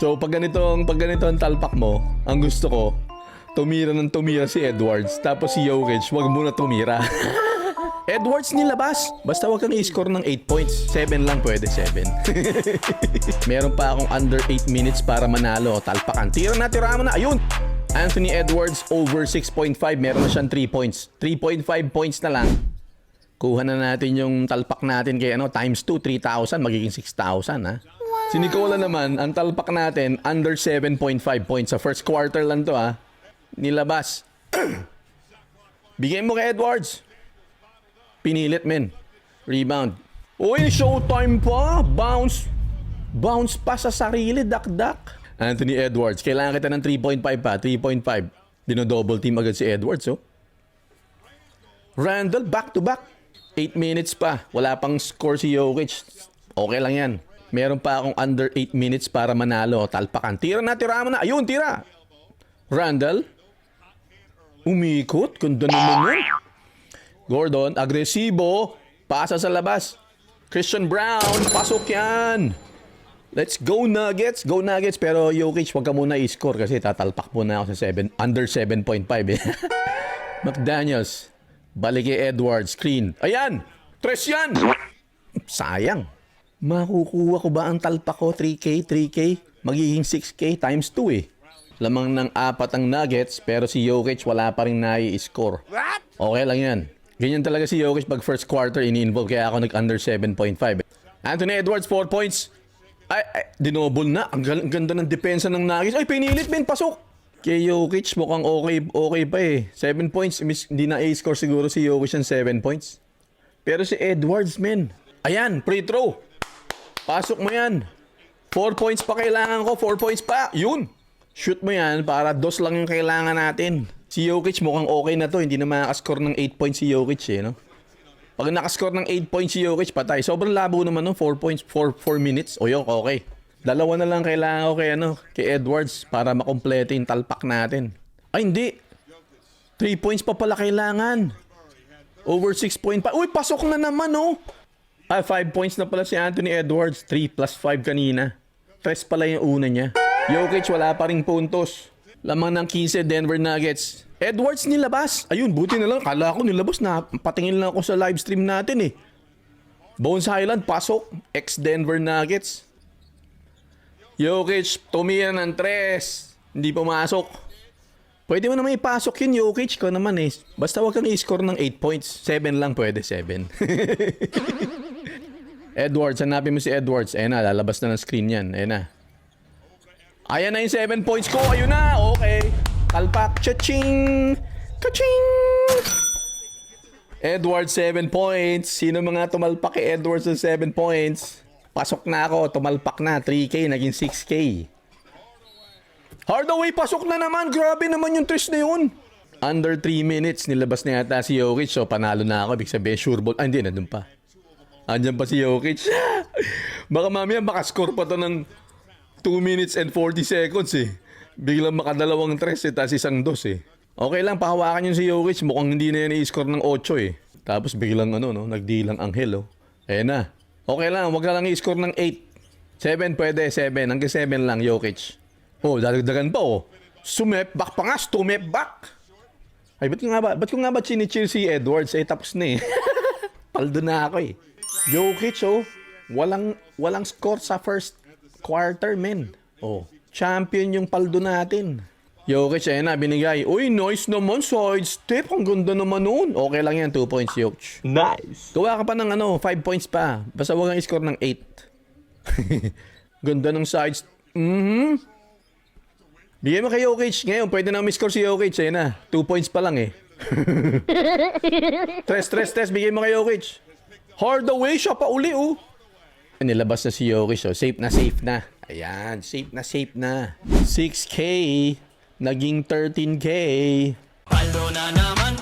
So pag ganito ang talpak mo, ang gusto ko, tumira si Edwards, tapos si Jokic, wag muna tumira. Edwards nilabas. Basta wag kang i-score ng 8 points. 7 lang pwede, 7. Meron pa akong under 8 minutes para manalo. Talpakan. Tira mo na. Ayun! Anthony Edwards over 6.5. Meron na siyang 3 points. 3.5 points na lang. Kuha na natin yung talpak natin kay times 2, 3,000. Magiging 6,000 ha. Si Nicola naman, ang talpak natin, under 7.5 points. Sa first quarter lang to ha. Nilabas. Bigay mo kay Edwards. Pinilit men. Rebound. Uy, showtime pa. Bounce. Bounce pa sa sarili. Dak-dak. Anthony Edwards. Kailangan kita ng 3.5 pa. 3.5. Dino-double team agad si Edwards oh. Randall back to back. 8 minutes pa. Wala pang score si Jokic. Okay lang yan. Meron pa akong under 8 minutes para manalo. Talpakan. Tira mo na. Ayun, tira. Randall. Umikot. Ganda naman yun. Gordon. Agresibo. Pasa sa labas. Christian Brown. Pasok yan. Let's go Nuggets. Go Nuggets. Pero Jokic, wag ka muna i-score kasi tatalpak muna ako sa 7. Under 7.5 eh. McDaniels. Balik kay Edwards. Screen. Ayan. Tres yan. Sayang. Makukuha ko ba ang talpak ko? 3K, 3K? Magiging 6K times 2 eh. Lamang ng 4 ang Nuggets, pero si Jokic wala pa rin nai-score. Okay lang yan. Ganyan talaga si Jokic pag first quarter ini-involve, kaya ako nag-under 7.5. Anthony Edwards, 4 points. Ay, dinobol na. Ang ganda ng depensa ng Nuggets. Ay, pinilit, men. Pasok. Kay Jokic, mukhang okay pa eh. 7 points. Hindi na i-score siguro si Jokic ng 7 points. Pero si Edwards, men. Ayan, free throw. Pasok mo yan. 4 points pa kailangan ko. 4 points pa. Yun. Shoot mo yan para 2 lang yung kailangan natin. Si Jokic mukhang okay na to. Hindi na makakascore ng 8 points si Jokic eh. No? Pag nakascore ng 8 points si Jokic, patay. Sobrang labo naman no? 4 points, 4 minutes. O yun, okay. Dalawa na lang kailangan ko kay Edwards para makompleto yung talpak natin. Ay, hindi. 3 points pa pala kailangan. Over 6.5. Uy, pasok na naman oh. 5 points na pala si Anthony Edwards. 3 plus 5 kanina. 3 pala yung una niya. Jokic wala pa ring puntos. Lamang ng 15 Denver Nuggets. Edwards nilabas. Ayun, buti na lang. Kala ko nilabas na. Patingin lang ako sa live stream natin eh. Bones Highland, pasok. Ex-Denver Nuggets. Jokic, tumira ng 3. Hindi pumasok. Pwede mo naman ipasok yun, Jokic. Ko naman eh. Basta wag kang i-score ng 8 points. 7 lang pwede, 7. Edwards, hanapin mo si Edwards. Ayan na, lalabas na ng screen yan. Ayan na. Ayan na yung 7 points ko. Ayun na, okay. Talpak, cha-ching! Ka-ching! Edwards, 7 points. Sino mga tumalpak kay Edwards ng 7 points? Pasok na ako, tumalpak na. 3K, naging 6K. Hardaway, pasok na naman. Grabe naman yung twist na yun. Under 3 minutes, nilabas na yata si Jokic. So, panalo na ako. Ibig sabihin, sure ball. Ah, hindi, nandun pa. Andyan pa si Jokic. Baka mamaya makascore pa to ng 2 minutes and 40 seconds eh. Biglang makadalawang 3 eh, tapos isang 2 eh. Okay lang, pahawakan yun si Jokic. Mukhang hindi na yan i-score ng 8 eh. Tapos biglang nagdilang anghel oh. Ayan na. Okay lang, wag na lang i-score ng 8. 7 pwede, 7. Hanggang 7 lang, Jokic. Oh, dadagdagan pa oh. Sumep back pa nga, stumep back. Ay, ba't ko nga ba chinichill si Edwards? Eh, tapos na eh. Paldo na ako eh. Jokic oh, walang score sa first quarter, men. Oh, champion yung paldo natin. Jokic, ayun na, binigay. Uy, nice naman, side step. Ang ganda naman nun. Okay lang yan, 2 points, Jokic. Nice. Gawa ka pa ng 5 points pa. Basta huwag kang i-score ng 8. Ganda ng sides. Bigay mo kay Jokic. Ngayon, pwede na mi-score si Jokic. Ayun na, 2 points pa lang eh. Tres. Bigay mo kay Jokic. Hardaway, siya pa uli oh. Nilabas na si Jokic oh. Safe na. Ayan, safe na. 6K. Naging 13K. Paldo na naman.